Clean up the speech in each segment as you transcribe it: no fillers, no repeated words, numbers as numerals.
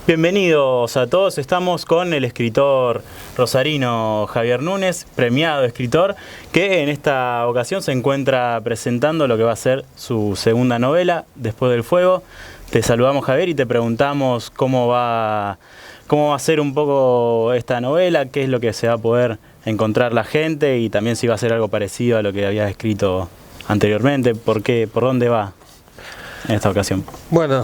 Bienvenidos a todos, estamos con el escritor rosarino Javier Núñez, premiado escritor, que en esta ocasión se encuentra presentando lo que va a ser su segunda novela, Después del Fuego. Te saludamos, Javier, y te preguntamos cómo va a ser un poco esta novela, qué es lo que se va a poder encontrar la gente y también si va a ser algo parecido a lo que habías escrito anteriormente, por dónde va en esta ocasión. Bueno,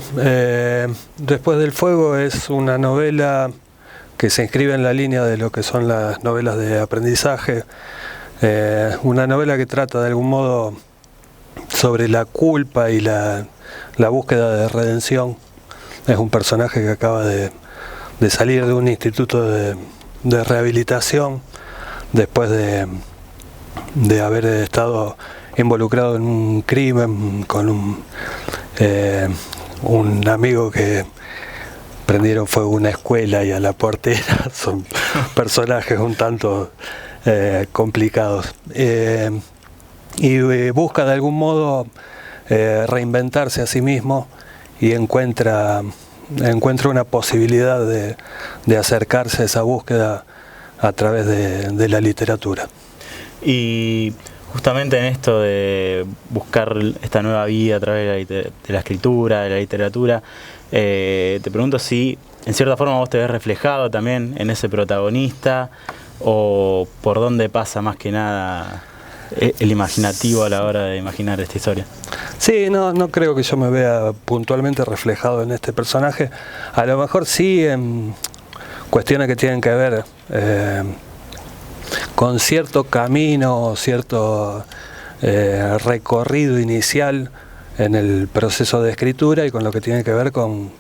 Después del Fuego es una novela que se inscribe en la línea de lo que son las novelas de aprendizaje, una novela que trata de algún modo sobre la culpa y la búsqueda de redención. Es un personaje que acaba de salir de un instituto de rehabilitación después de haber estado involucrado en un crimen con un amigo que prendieron fuego a una escuela y a la portera. Son personajes un tanto complicados, y busca de algún modo reinventarse a sí mismo y encuentra una posibilidad de acercarse a esa búsqueda a través de la literatura. Y justamente en esto de buscar esta nueva vida a través de la escritura, de la literatura, te pregunto si en cierta forma vos te ves reflejado también en ese protagonista, o por dónde pasa más que nada el imaginativo a la hora de imaginar esta historia. Sí, no creo que yo me vea puntualmente reflejado en este personaje. A lo mejor sí en cuestiones que tienen que ver con cierto camino, cierto recorrido inicial en el proceso de escritura y con lo que tiene que ver con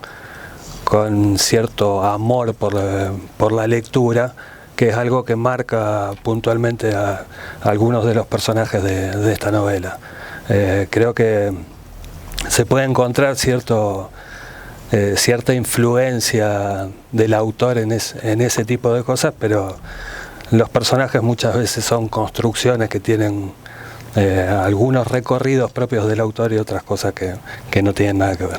cierto amor por la lectura, que es algo que marca puntualmente a algunos de los personajes de esta novela. Creo que se puede encontrar cierta influencia del autor en ese tipo de cosas, pero los personajes muchas veces son construcciones que tienen algunos recorridos propios del autor y otras cosas que no tienen nada que ver.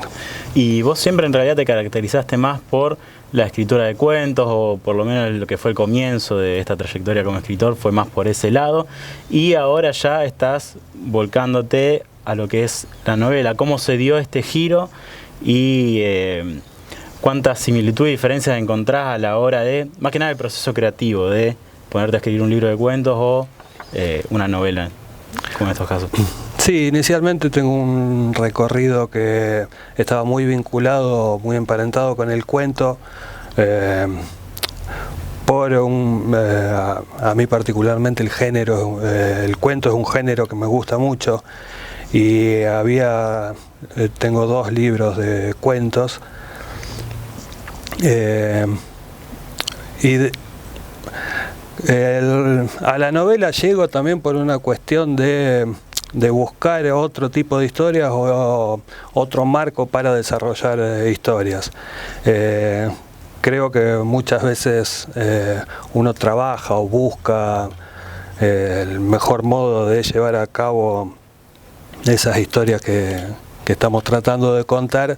Y vos siempre en realidad te caracterizaste más por la escritura de cuentos, o por lo menos lo que fue el comienzo de esta trayectoria como escritor fue más por ese lado, y ahora ya estás volcándote a lo que es la novela. ¿Cómo se dio este giro y cuántas similitudes y diferencias encontrás a la hora de, más que nada, el proceso creativo de ponerte a escribir un libro de cuentos o una novela, como en estos casos? Sí, inicialmente tengo un recorrido que estaba muy vinculado, muy emparentado con el cuento. A mí particularmente el género, el cuento es un género que me gusta mucho, y tengo 2 libros de cuentos, a la novela llego también por una cuestión de buscar otro tipo de historias o otro marco para desarrollar historias. Creo que muchas veces uno trabaja o busca el mejor modo de llevar a cabo esas historias que estamos tratando de contar,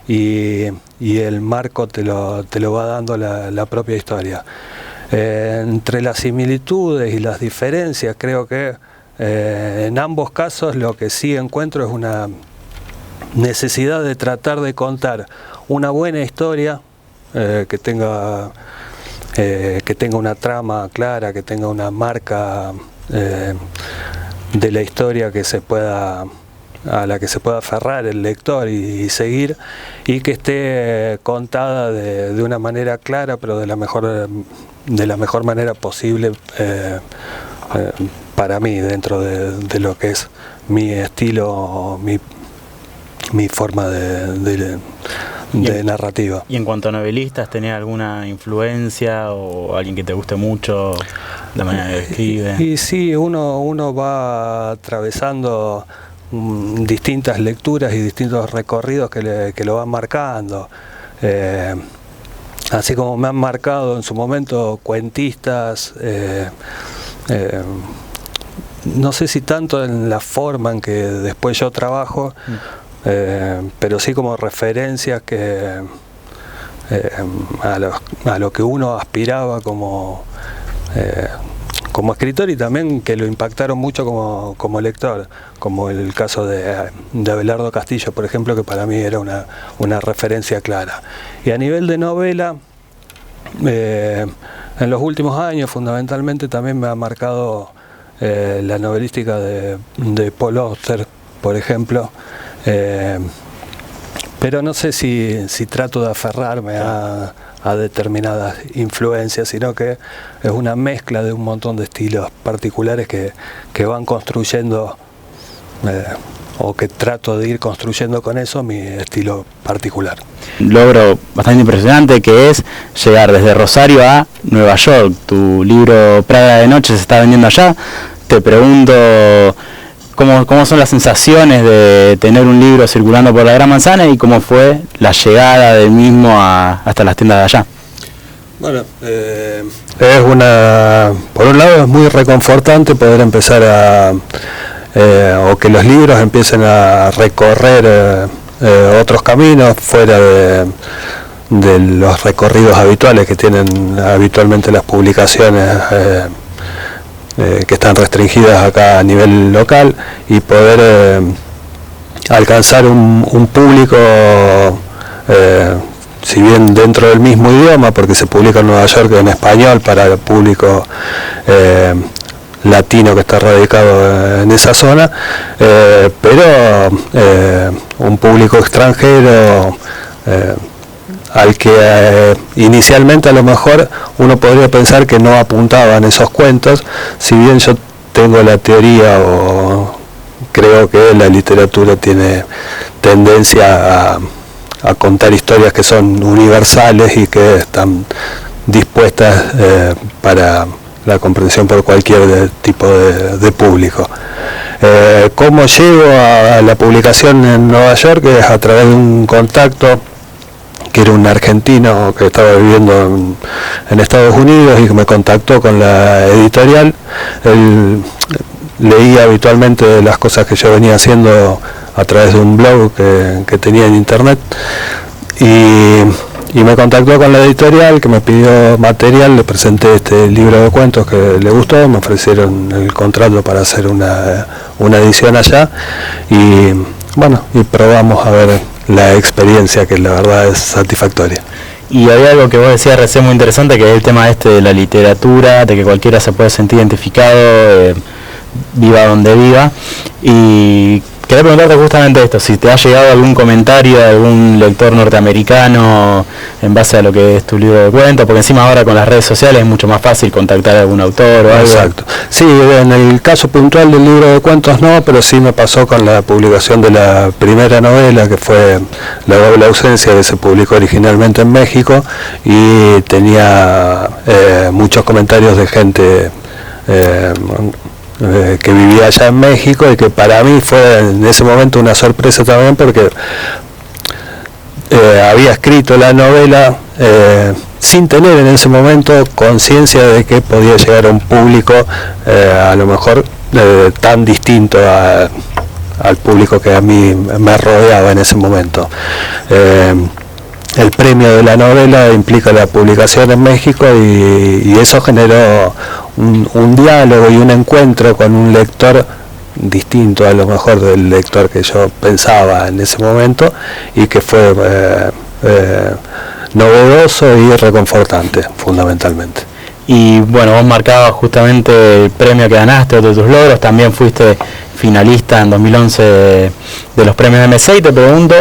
y el marco te lo va dando la propia historia. Entre las similitudes y las diferencias, creo que en ambos casos lo que sí encuentro es una necesidad de tratar de contar una buena historia, que tenga una trama clara, que tenga una marca de la historia a la que se pueda aferrar el lector y seguir, y que esté contada de una manera clara, pero de la mejor manera posible para mí, dentro de lo que es mi estilo, mi forma de narrativa. Y en cuanto a novelistas, ¿tenés alguna influencia o alguien que te guste mucho la manera que escribe? Y sí, uno va atravesando distintas lecturas y distintos recorridos que lo van marcando. Así como me han marcado en su momento cuentistas, no sé si tanto en la forma en que después yo trabajo, pero sí como referencias que a lo que uno aspiraba como escritor, y también que lo impactaron mucho como lector, como el caso de Abelardo Castillo, por ejemplo, que para mí era una referencia clara. Y a nivel de novela, en los últimos años fundamentalmente también me ha marcado la novelística de Paul Auster, por ejemplo, pero no sé si trato de aferrarme a determinadas influencias, sino que es una mezcla de un montón de estilos particulares que van construyendo, o que trato de ir construyendo con eso mi estilo particular. Un logro bastante impresionante, que es llegar desde Rosario a Nueva York. Tu libro Praga de Noche se está vendiendo allá. Te pregunto, ¿cómo son las sensaciones de tener un libro circulando por la Gran Manzana y cómo fue la llegada del mismo hasta las tiendas de allá? Bueno, por un lado es muy reconfortante poder empezar o que los libros empiecen a recorrer otros caminos fuera de los recorridos habituales que tienen habitualmente las publicaciones que están restringidas acá a nivel local, y poder alcanzar un público, si bien dentro del mismo idioma, porque se publica en Nueva York en español para el público latino que está radicado en esa zona, pero un público extranjero al que inicialmente a lo mejor uno podría pensar que no apuntaban esos cuentos, si bien yo tengo la teoría, o creo que la literatura tiene tendencia a contar historias que son universales y que están dispuestas para la comprensión por cualquier tipo de público. ¿Cómo llego a la publicación en Nueva York? Es a través de un contacto que era un argentino que estaba viviendo en Estados Unidos y que me contactó con la editorial. Él leía habitualmente las cosas que yo venía haciendo a través de un blog que tenía en internet, y me contactó con la editorial, que me pidió material. Le presenté este libro de cuentos que le gustó, me ofrecieron el contrato para hacer una edición allá, y bueno, y probamos a ver la experiencia, que la verdad es satisfactoria. Y había algo que vos decías recién muy interesante, que es el tema de la literatura, de que cualquiera se puede sentir identificado, viva donde viva. Y quería preguntarte justamente esto, si te ha llegado algún comentario de algún lector norteamericano en base a lo que es tu libro de cuentos, porque encima ahora con las redes sociales es mucho más fácil contactar a algún autor o algo. Exacto. Sí, en el caso puntual del libro de cuentos no, pero sí me pasó con la publicación de la primera novela, que fue La doble ausencia, que se publicó originalmente en México, y tenía muchos comentarios de gente que vivía allá en México, y que para mí fue en ese momento una sorpresa también, porque había escrito la novela sin tener en ese momento conciencia de que podía llegar a un público a lo mejor tan distinto al público que a mí me rodeaba en ese momento. El premio de la novela implica la publicación en México, y eso generó un diálogo y un encuentro con un lector distinto a lo mejor del lector que yo pensaba en ese momento, y que fue novedoso y reconfortante fundamentalmente. Y bueno, vos marcabas justamente el premio que ganaste, otro de tus logros, también fuiste finalista en 2011 de los premios MC, y te pregunto,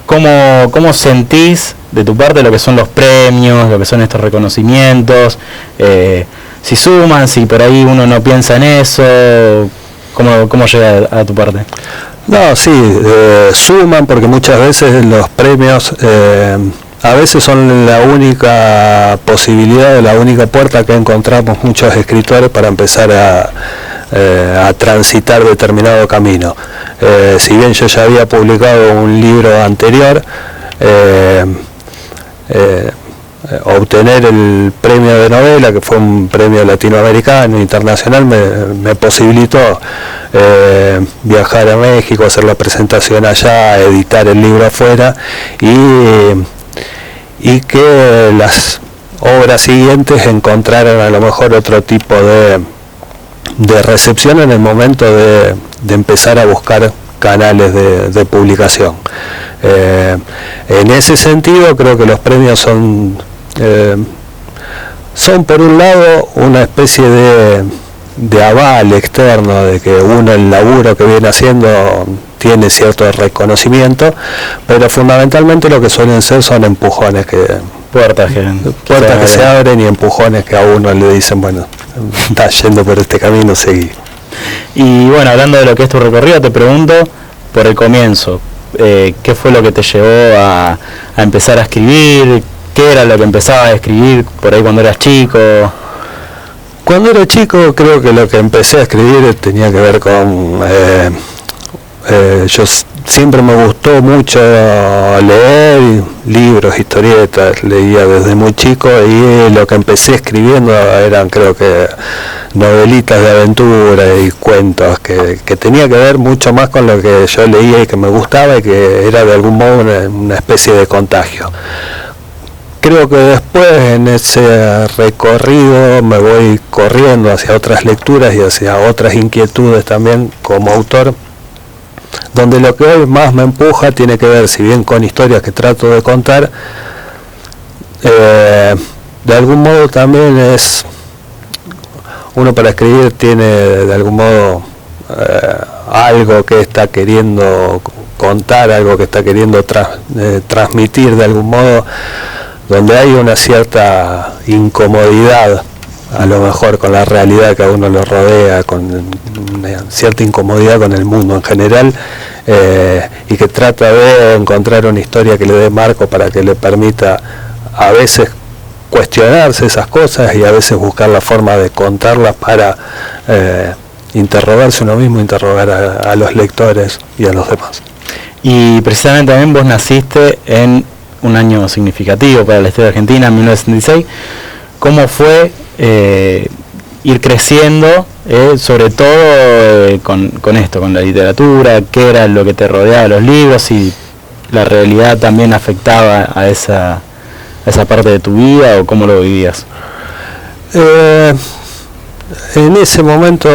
¿cómo sentís de tu parte lo que son los premios, lo que son estos reconocimientos? Si suman, si por ahí uno no piensa en eso, ¿cómo llega a tu parte? No, sí, suman, porque muchas veces los premios a veces son la única posibilidad o la única puerta que encontramos muchos escritores para empezar a transitar determinado camino. Si bien yo ya había publicado un libro anterior, obtener el premio de novela, que fue un premio latinoamericano, internacional, me posibilitó viajar a México, hacer la presentación allá, editar el libro afuera y que las obras siguientes encontraran a lo mejor otro tipo de recepción en el momento de empezar a buscar canales de publicación. En ese sentido creo que los premios son por un lado una especie de aval externo de que uno el laburo que viene haciendo tiene cierto reconocimiento, pero fundamentalmente lo que suelen ser son empujones puertas que se abren y empujones que a uno le dicen, bueno, estás yendo por este camino, seguí. Y bueno, hablando de lo que es tu recorrido, te pregunto por el comienzo, ¿qué fue lo que te llevó a empezar a escribir? ¿Qué era lo que empezabas a escribir por ahí cuando eras chico? Cuando era chico creo que lo que empecé a escribir tenía que ver con... yo siempre me gustó mucho leer libros, historietas, leía desde muy chico y lo que empecé escribiendo eran creo que novelitas de aventura y cuentos que tenía que ver mucho más con lo que yo leía y que me gustaba y que era de algún modo una especie de contagio. Creo que después en ese recorrido me voy corriendo hacia otras lecturas y hacia otras inquietudes también como autor, donde lo que hoy más me empuja tiene que ver, si bien con historias que trato de contar, de algún modo también es, uno para escribir tiene de algún modo algo que está queriendo contar, algo que está queriendo transmitir de algún modo, donde hay una cierta incomodidad, a lo mejor con la realidad que a uno lo rodea, con una cierta incomodidad con el mundo en general, y que trata de encontrar una historia que le dé marco para que le permita a veces cuestionarse esas cosas y a veces buscar la forma de contarlas para interrogarse uno mismo, interrogar a los lectores y a los demás. Y precisamente también vos naciste en un año significativo para la historia argentina, en 1966. ¿Cómo fue ir creciendo, sobre todo con esto, con la literatura? ¿Qué era lo que te rodeaba de los libros? ¿Y la realidad también afectaba a esa parte de tu vida o cómo lo vivías? En ese momento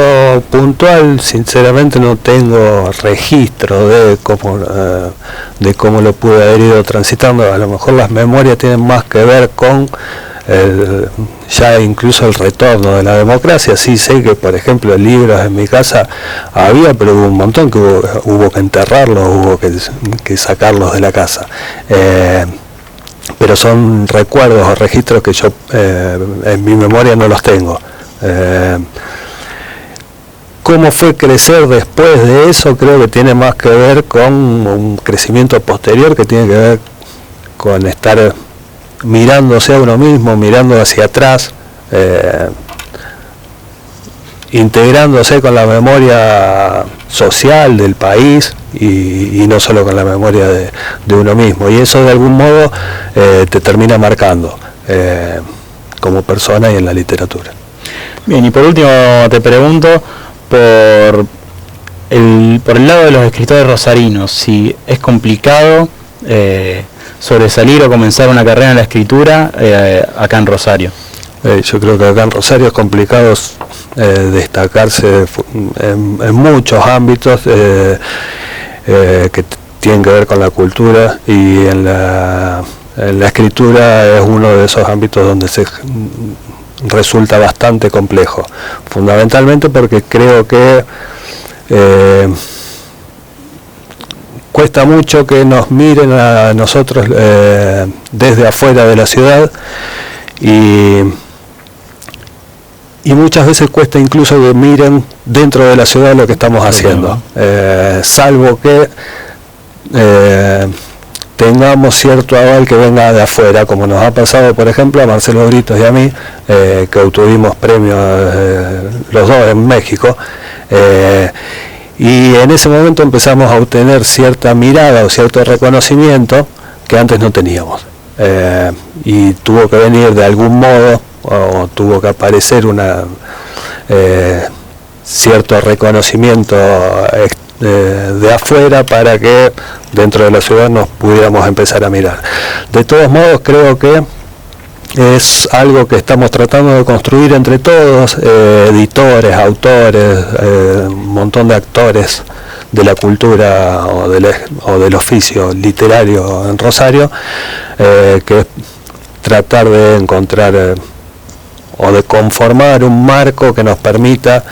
puntual, sinceramente no tengo registro de cómo lo pude haber ido transitando. A lo mejor las memorias tienen más que ver con ya incluso el retorno de la democracia. Sí sé que, por ejemplo, libros en mi casa había, pero hubo un montón que hubo que enterrarlos, hubo que sacarlos de la casa. Pero son recuerdos o registros que yo en mi memoria no los tengo. ¿Cómo fue crecer después de eso? Creo que tiene más que ver con un crecimiento posterior que tiene que ver con estar mirándose a uno mismo, mirando hacia atrás, integrándose con la memoria social del país y no solo con la memoria de uno mismo. Y eso de algún modo te termina marcando como persona y en la literatura. Bien, y por último te pregunto por el lado de los escritores rosarinos, si es complicado sobresalir o comenzar una carrera en la escritura acá en Rosario. Yo creo que acá en Rosario es complicado destacarse en muchos ámbitos que tienen que ver con la cultura, y en la escritura es uno de esos ámbitos donde se resulta bastante complejo, fundamentalmente porque creo que cuesta mucho que nos miren a nosotros desde afuera de la ciudad, y muchas veces cuesta incluso que miren dentro de la ciudad lo que estamos haciendo, salvo que tengamos cierto aval que venga de afuera, como nos ha pasado por ejemplo a Marcelo Britos y a mí, que obtuvimos premios los dos en México, y en ese momento empezamos a obtener cierta mirada o cierto reconocimiento que antes no teníamos. y tuvo que venir de algún modo, o tuvo que aparecer cierto reconocimiento de afuera para que dentro de la ciudad nos pudiéramos empezar a mirar. De todos modos, creo que es algo que estamos tratando de construir entre todos, editores, autores, un montón de actores de la cultura o del oficio literario en Rosario, que es tratar de encontrar o de conformar un marco que nos permita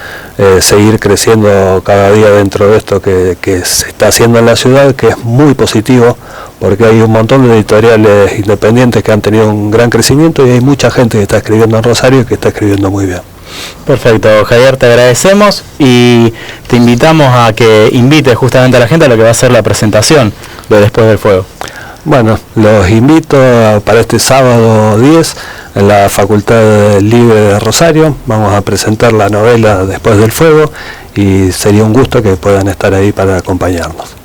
seguir creciendo cada día dentro de esto que se está haciendo en la ciudad, que es muy positivo, porque hay un montón de editoriales independientes que han tenido un gran crecimiento y hay mucha gente que está escribiendo en Rosario y que está escribiendo muy bien. Perfecto, Javier, te agradecemos y te invitamos a que invites justamente a la gente a lo que va a ser la presentación de Después del Fuego. Bueno, los invito para este sábado 10 en la Facultad Libre de Rosario. Vamos a presentar la novela Después del Fuego y sería un gusto que puedan estar ahí para acompañarnos.